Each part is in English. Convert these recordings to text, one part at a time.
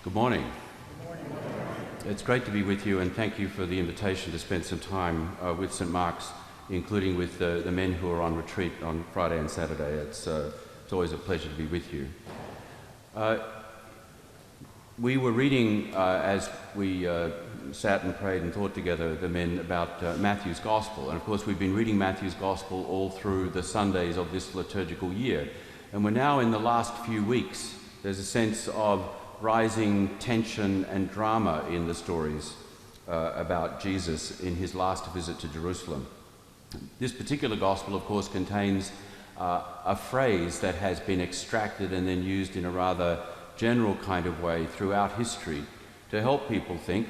Good morning. It's great to be with you, and thank you for the invitation to spend some time with St. Mark's, including with the men who are on retreat on Friday and Saturday. It's always a pleasure to be with you. We were reading, as we sat and prayed and thought together, the men, about Matthew's Gospel. And of course we've been reading Matthew's Gospel all through the Sundays of this liturgical year. And we're now in the last few weeks. There's a sense of rising tension and drama in the stories about Jesus in his last visit to Jerusalem. This particular Gospel, of course, contains a phrase that has been extracted and then used in a rather general kind of way throughout history to help people think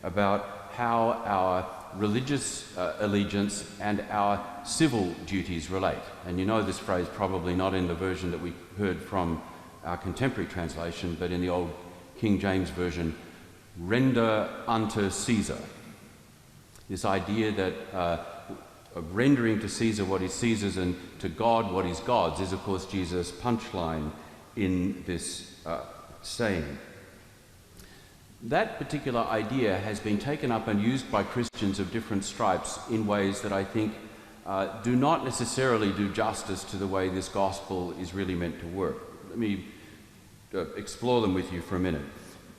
about how our religious allegiance and our civil duties relate. And you know this phrase probably not in the version that we heard from our contemporary translation, but in the old King James Version, render unto Caesar. This idea that of rendering to Caesar what is Caesar's and to God what is God's is, of course, Jesus' punchline in this saying. That particular idea has been taken up and used by Christians of different stripes in ways that I think do not necessarily do justice to the way this gospel is really meant to work. Let me explore them with you for a minute.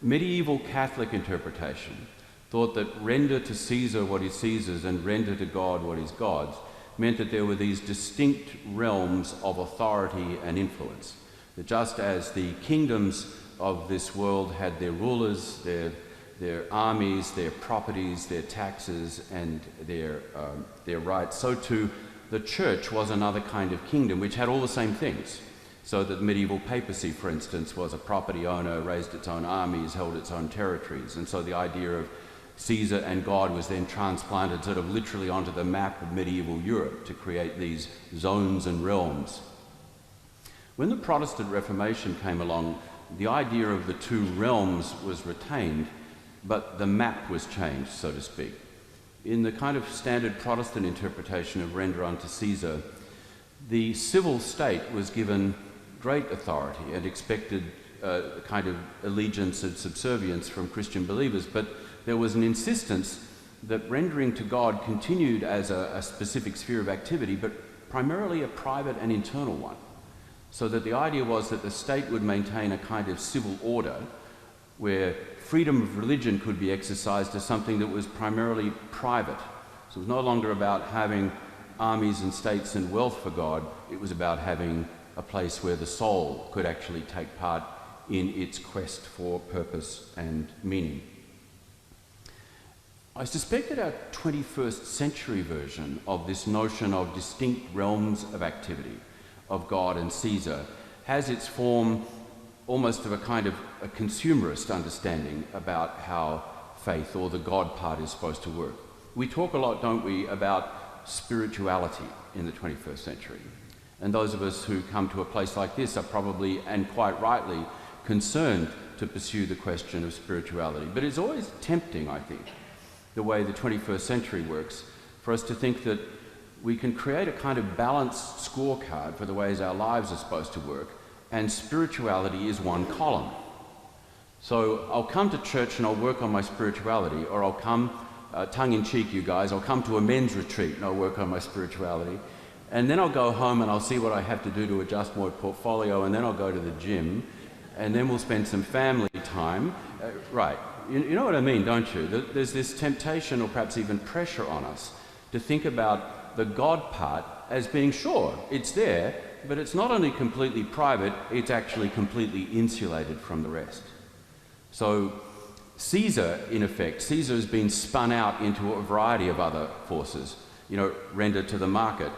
Medieval Catholic interpretation thought that render to Caesar what is Caesar's and render to God what is God's meant that there were these distinct realms of authority and influence. That just as the kingdoms of this world had their rulers, their armies, their properties, their taxes, and their rights, so too the church was another kind of kingdom which had all the same things. So that the medieval papacy, for instance, was a property owner, raised its own armies, held its own territories. And so the idea of Caesar and God was then transplanted sort of literally onto the map of medieval Europe to create these zones and realms. When the Protestant Reformation came along, the idea of the two realms was retained, but the map was changed, so to speak. In the kind of standard Protestant interpretation of render unto Caesar, the civil state was given great authority and expected a kind of allegiance and subservience from Christian believers, but there was an insistence that rendering to God continued as a specific sphere of activity, but primarily a private and internal one. So that the idea was that the state would maintain a kind of civil order where freedom of religion could be exercised as something that was primarily private. So it was no longer about having armies and states and wealth for God. It was about having a place where the soul could actually take part in its quest for purpose and meaning. I suspect that our 21st century version of this notion of distinct realms of activity of God and Caesar has its form almost of a kind of a consumerist understanding about how faith or the God part is supposed to work. We talk a lot, don't we, about spirituality in the 21st century. And those of us who come to a place like this are probably, and quite rightly, concerned to pursue the question of spirituality. But it's always tempting, I think, the way the 21st century works, for us to think that we can create a kind of balanced scorecard for the ways our lives are supposed to work, and spirituality is one column. So I'll come to church and I'll work on my spirituality, or I'll come, tongue-in-cheek you guys, I'll come to a men's retreat and I'll work on my spirituality. And then I'll go home and I'll see what I have to do to adjust my portfolio, and then I'll go to the gym, and then we'll spend some family time. Right, you know what I mean, don't you? There's this temptation, or perhaps even pressure on us, to think about the God part as being, sure, it's there, but it's not only completely private, it's actually completely insulated from the rest. So Caesar, in effect, Caesar has been spun out into a variety of other forces. You know, render to the market,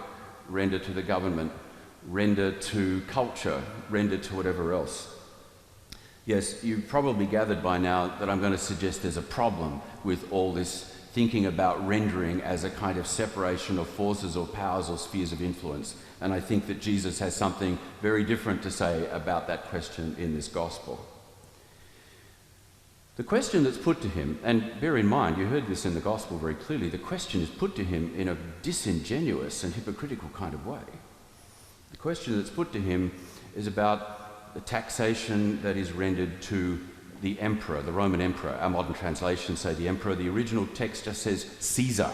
render to the government, render to culture, render to whatever else. Yes, you've probably gathered by now that I'm going to suggest there's a problem with all this thinking about rendering as a kind of separation of forces or powers or spheres of influence. And I think that Jesus has something very different to say about that question in this gospel. The question that's put to him, and bear in mind, you heard this in the gospel very clearly, the question is put to him in a disingenuous and hypocritical kind of way. The question that's put to him is about the taxation that is rendered to the emperor, the Roman emperor. Our modern translations say the emperor. The original text just says Caesar.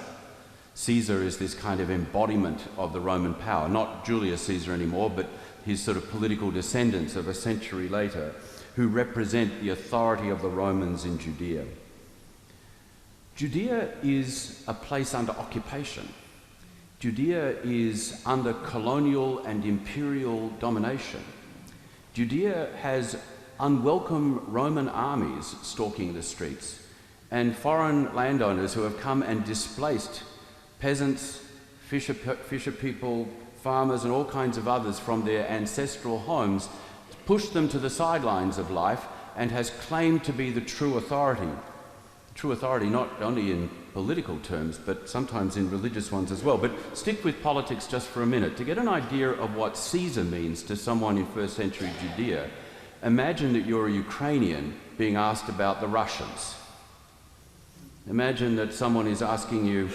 Caesar is this kind of embodiment of the Roman power, not Julius Caesar anymore, but his sort of political descendants of a century later, who represent the authority of the Romans in Judea. Judea is a place under occupation. Judea is under colonial and imperial domination. Judea has unwelcome Roman armies stalking the streets, and foreign landowners who have come and displaced peasants, fisher people, farmers, and all kinds of others from their ancestral homes, pushed them to the sidelines of life, and has claimed to be the true authority. True authority not only in political terms, but sometimes in religious ones as well. But stick with politics just for a minute. To get an idea of what Caesar means to someone in first century Judea, imagine that you're a Ukrainian being asked about the Russians. Imagine that someone is asking you,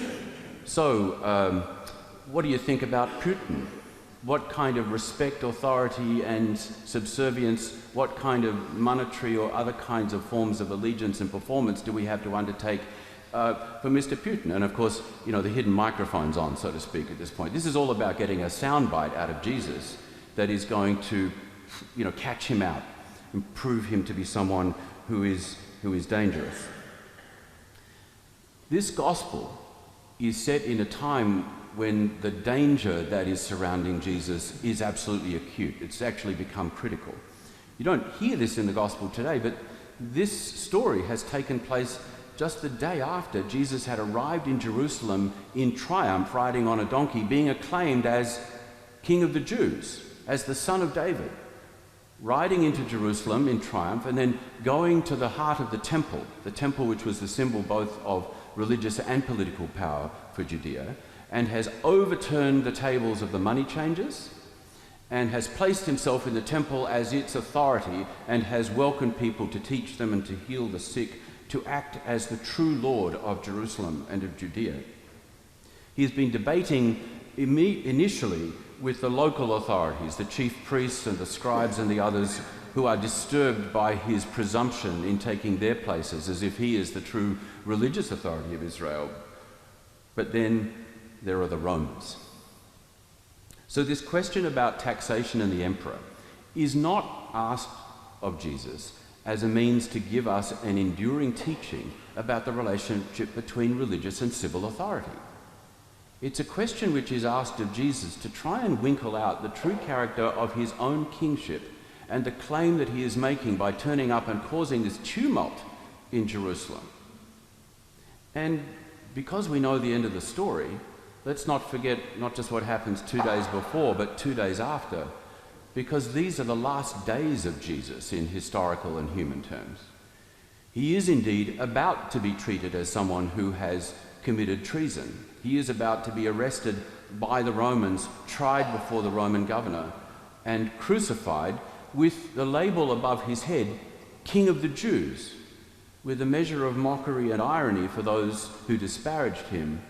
so, what do you think about Putin? What kind of respect, authority, and subservience, what kind of monetary or other kinds of forms of allegiance and performance do we have to undertake for Mr. Putin? And of course, you know, the hidden microphone's on, so to speak, at this point. This is all about getting a soundbite out of Jesus that is going to, you know, catch him out and prove him to be someone who is dangerous. This gospel is set in a time when the danger that is surrounding Jesus is absolutely acute. It's actually become critical. You don't hear this in the gospel today, but this story has taken place just the day after Jesus had arrived in Jerusalem in triumph, riding on a donkey, being acclaimed as King of the Jews, as the Son of David, riding into Jerusalem in triumph and then going to the heart of the temple which was the symbol both of religious and political power for Judea, and has overturned the tables of the money changers and has placed himself in the temple as its authority and has welcomed people to teach them and to heal the sick, to act as the true Lord of Jerusalem and of Judea. He has been debating initially with the local authorities, the chief priests and the scribes and the others who are disturbed by his presumption in taking their places as if he is the true religious authority of Israel. But then there are the Romans. So this question about taxation and the emperor is not asked of Jesus as a means to give us an enduring teaching about the relationship between religious and civil authority. It's a question which is asked of Jesus to try and winkle out the true character of his own kingship and the claim that he is making by turning up and causing this tumult in Jerusalem. And because we know the end of the story, let's not forget not just what happens 2 days before, but 2 days after, because these are the last days of Jesus in historical and human terms. He is indeed about to be treated as someone who has committed treason. He is about to be arrested by the Romans, tried before the Roman governor, and crucified with the label above his head, King of the Jews, with a measure of mockery and irony for those who disparaged him,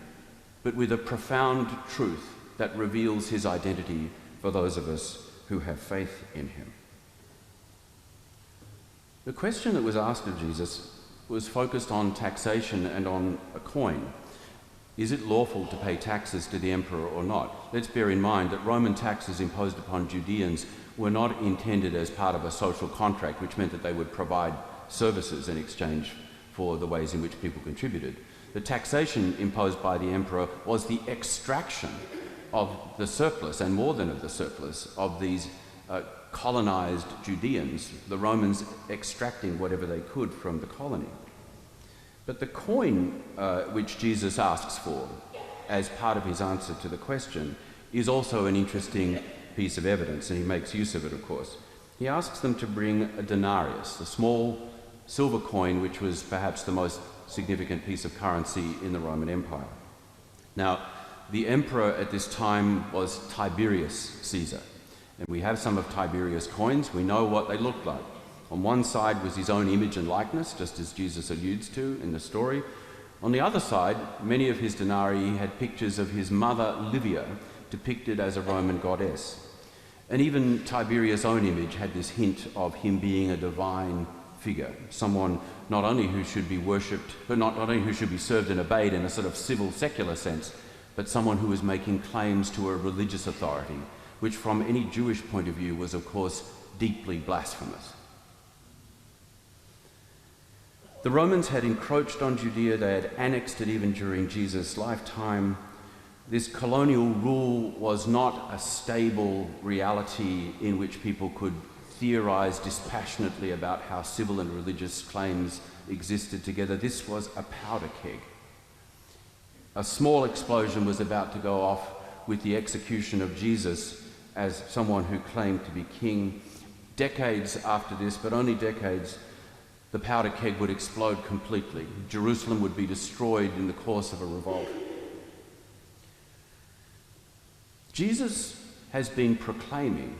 but with a profound truth that reveals his identity for those of us who have faith in him. The question that was asked of Jesus was focused on taxation and on a coin. Is it lawful to pay taxes to the emperor or not? Let's bear in mind that Roman taxes imposed upon Judeans were not intended as part of a social contract, which meant that they would provide services in exchange for the ways in which people contributed. The taxation imposed by the emperor was the extraction of the surplus, and more than of the surplus, of these colonized Judeans, the Romans extracting whatever they could from the colony. But the coin which Jesus asks for as part of his answer to the question is also an interesting piece of evidence, and he makes use of it, of course. He asks them to bring a denarius, the small silver coin which was perhaps the most significant piece of currency in the Roman Empire. Now, the emperor at this time was Tiberius Caesar, and we have some of Tiberius' coins. We know what they looked like. On one side was his own image and likeness, just as Jesus alludes to in the story. On the other side, many of his denarii had pictures of his mother Livia, depicted as a Roman goddess. And even Tiberius' own image had this hint of him being a divine figure, someone not only who should be worshipped, but not only who should be served and obeyed in a sort of civil, secular sense, but someone who was making claims to a religious authority, which from any Jewish point of view was, of course, deeply blasphemous. The Romans had encroached on Judea, they had annexed it even during Jesus' lifetime. This colonial rule was not a stable reality in which people could theorize dispassionately about how civil and religious claims existed together. This was a powder keg. A small explosion was about to go off with the execution of Jesus as someone who claimed to be king. Decades after this, but only decades, the powder keg would explode completely. Jerusalem would be destroyed in the course of a revolt. Jesus has been proclaiming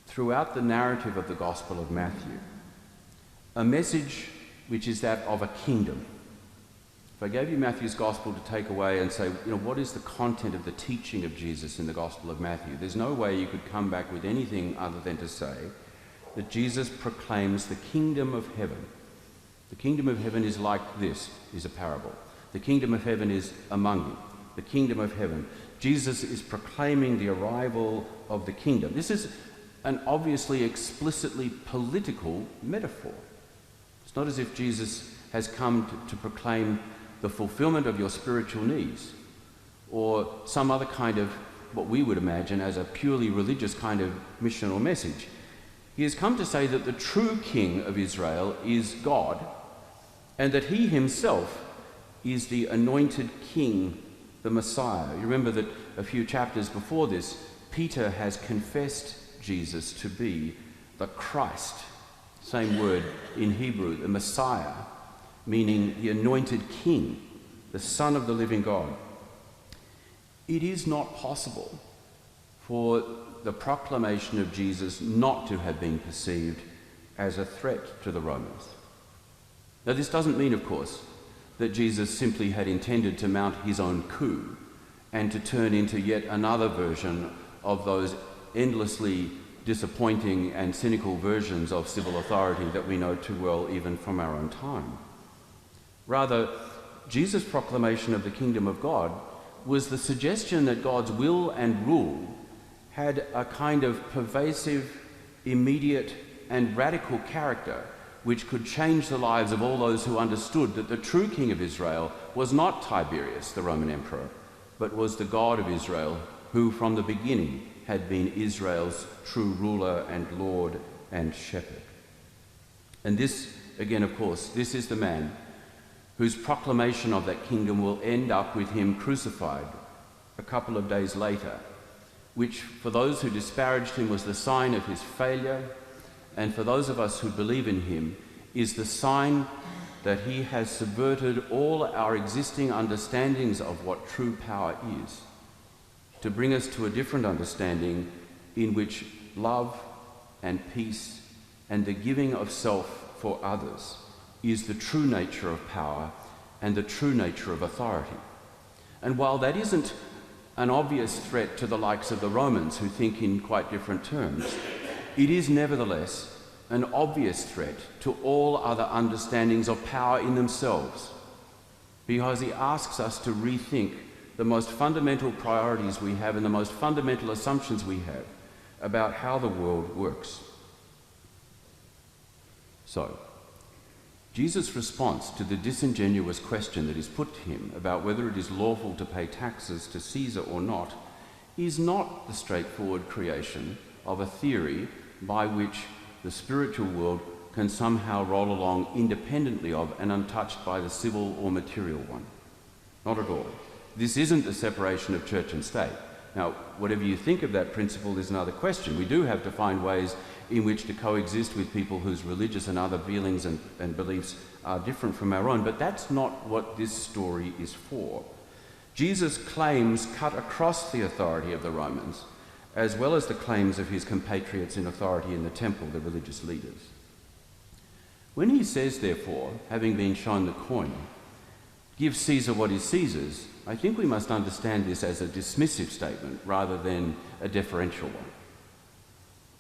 throughout the narrative of the Gospel of Matthew a message which is that of a kingdom. If I gave you Matthew's Gospel to take away and say, what is the content of the teaching of Jesus in the Gospel of Matthew? There's no way you could come back with anything other than to say that Jesus proclaims the kingdom of heaven. The kingdom of heaven is like this, is a parable. The kingdom of heaven is among you. The kingdom of heaven. Jesus is proclaiming the arrival of the kingdom. This is an obviously explicitly political metaphor. It's not as if Jesus has come to proclaim the fulfillment of your spiritual needs or some other kind of what we would imagine as a purely religious kind of mission or message. He has come to say that the true king of Israel is God and that he himself is the anointed king, the Messiah. You remember that a few chapters before this, Peter has confessed Jesus to be the Christ, same word in Hebrew, the Messiah, meaning the anointed king, the Son of the living God. It is not possible for the proclamation of Jesus not to have been perceived as a threat to the Romans. Now, this doesn't mean, of course, that Jesus simply had intended to mount his own coup and to turn into yet another version of those endlessly disappointing and cynical versions of civil authority that we know too well even from our own time. Rather, Jesus' proclamation of the kingdom of God was the suggestion that God's will and rule had a kind of pervasive, immediate, and radical character which could change the lives of all those who understood that the true king of Israel was not Tiberius, the Roman emperor, but was the God of Israel, who from the beginning had been Israel's true ruler and Lord and shepherd. And this, again, of course, this is the man whose proclamation of that kingdom will end up with him crucified a couple of days later, which for those who disparaged him was the sign of his failure, and for those of us who believe in him is the sign that he has subverted all our existing understandings of what true power is, to bring us to a different understanding in which love and peace and the giving of self for others is the true nature of power and the true nature of authority. And while that isn't an obvious threat to the likes of the Romans, who think in quite different terms, it is nevertheless an obvious threat to all other understandings of power in themselves, because he asks us to rethink the most fundamental priorities we have and the most fundamental assumptions we have about how the world works. So, Jesus' response to the disingenuous question that is put to him about whether it is lawful to pay taxes to Caesar or not is not the straightforward creation of a theory by which the spiritual world can somehow roll along independently of and untouched by the civil or material one. Not at all. This isn't the separation of church and state. Now, whatever you think of that principle is another question. We do have to find ways in which to coexist with people whose religious and other feelings and beliefs are different from our own, but that's not what this story is for. Jesus' claims cut across the authority of the Romans, as well as the claims of his compatriots in authority in the temple, the religious leaders. When he says, therefore, having been shown the coin, give Caesar what is Caesar's, I think we must understand this as a dismissive statement rather than a deferential one.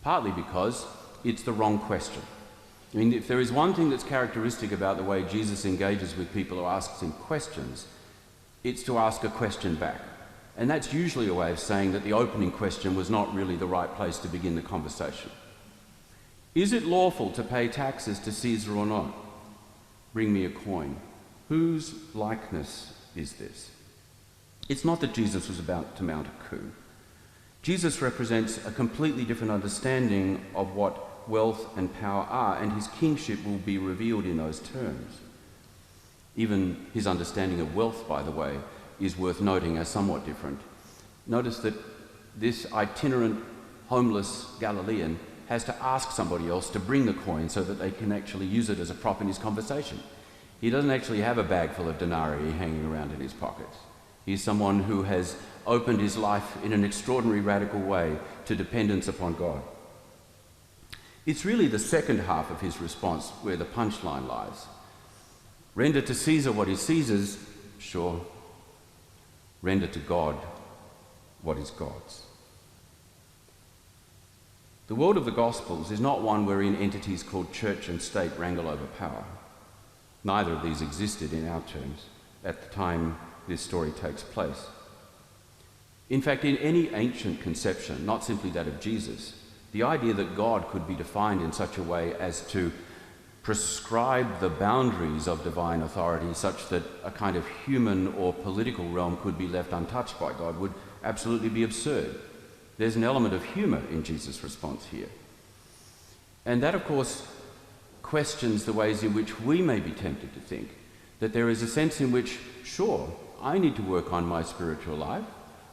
Partly because it's the wrong question. I mean, if there is one thing that's characteristic about the way Jesus engages with people or asks him questions, it's to ask a question back. And that's usually a way of saying that the opening question was not really the right place to begin the conversation. Is it lawful to pay taxes to Caesar or not? Bring me a coin. Whose likeness is this? It's not that Jesus was about to mount a coup. Jesus represents a completely different understanding of what wealth and power are, and his kingship will be revealed in those terms. Even his understanding of wealth, by the way, is worth noting as somewhat different. Notice that this itinerant, homeless Galilean has to ask somebody else to bring the coin so that they can actually use it as a prop in his conversation. He doesn't actually have a bag full of denarii hanging around in his pockets. He's someone who has opened his life in an extraordinary, radical way to dependence upon God. It's really the second half of his response where the punchline lies. Render to Caesar what is Caesar's, sure. Render to God what is God's. The world of the Gospels is not one wherein entities called church and state wrangle over power. Neither of these existed in our terms at the time this story takes place. In fact, in any ancient conception, not simply that of Jesus, the idea that God could be defined in such a way as to prescribe the boundaries of divine authority such that a kind of human or political realm could be left untouched by God would absolutely be absurd. There's an element of humour in Jesus' response here. And that, of course, questions the ways in which we may be tempted to think that there is a sense in which, sure, I need to work on my spiritual life,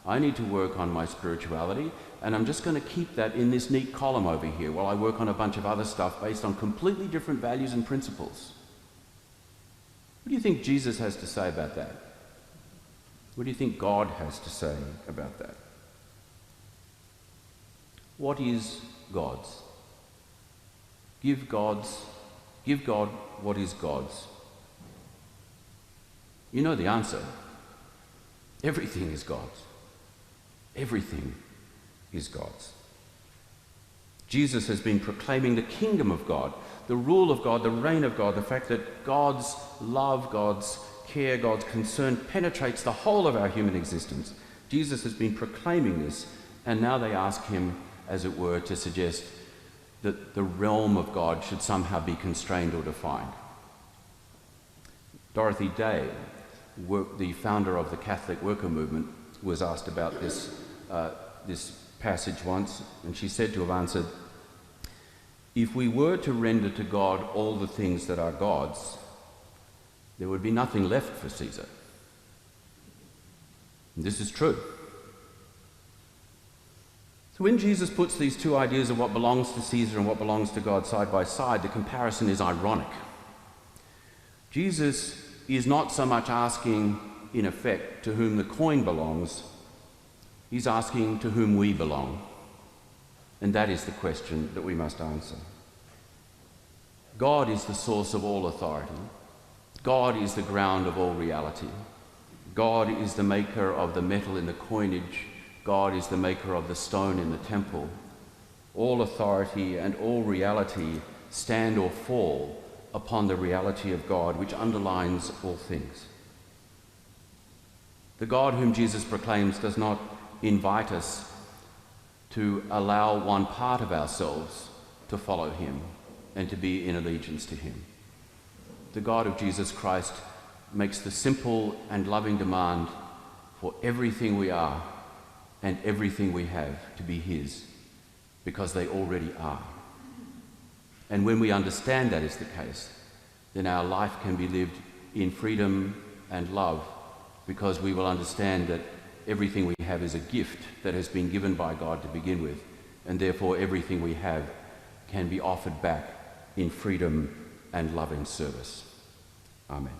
I need to work on my spirituality, and I'm just going to keep that in this neat column over here while I work on a bunch of other stuff based on completely different values and principles. What do you think Jesus has to say about that? What do you think God has to say about that? What is God's? Give God what is God's. You know the answer. Everything is God's. Everything is God's. Jesus has been proclaiming the kingdom of God, the rule of God, the reign of God, the fact that God's love, God's care, God's concern penetrates the whole of our human existence. Jesus has been proclaiming this, and now they ask him, as it were, to suggest that the realm of God should somehow be constrained or defined. Dorothy Day, the founder of the Catholic worker movement, was asked about this passage once, and she said to have answered, if we were to render to God all the things that are God's, there would be nothing left for Caesar. And this is true. So when Jesus puts these two ideas of what belongs to Caesar and what belongs to God side by side, the comparison is ironic. Jesus is not so much asking, in effect, to whom the coin belongs. He's asking to whom we belong. And that is the question that we must answer. God is the source of all authority. God is the ground of all reality. God is the maker of the metal in the coinage. God is the maker of the stone in the temple. All authority and all reality stand or fall upon the reality of God, which underlines all things. The God whom Jesus proclaims does not invite us to allow one part of ourselves to follow him and to be in allegiance to him. The God of Jesus Christ makes the simple and loving demand for everything we are and everything we have to be his, because they already are. And when we understand that is the case, then our life can be lived in freedom and love, because we will understand that everything we have is a gift that has been given by God to begin with, and therefore everything we have can be offered back in freedom and loving service. Amen.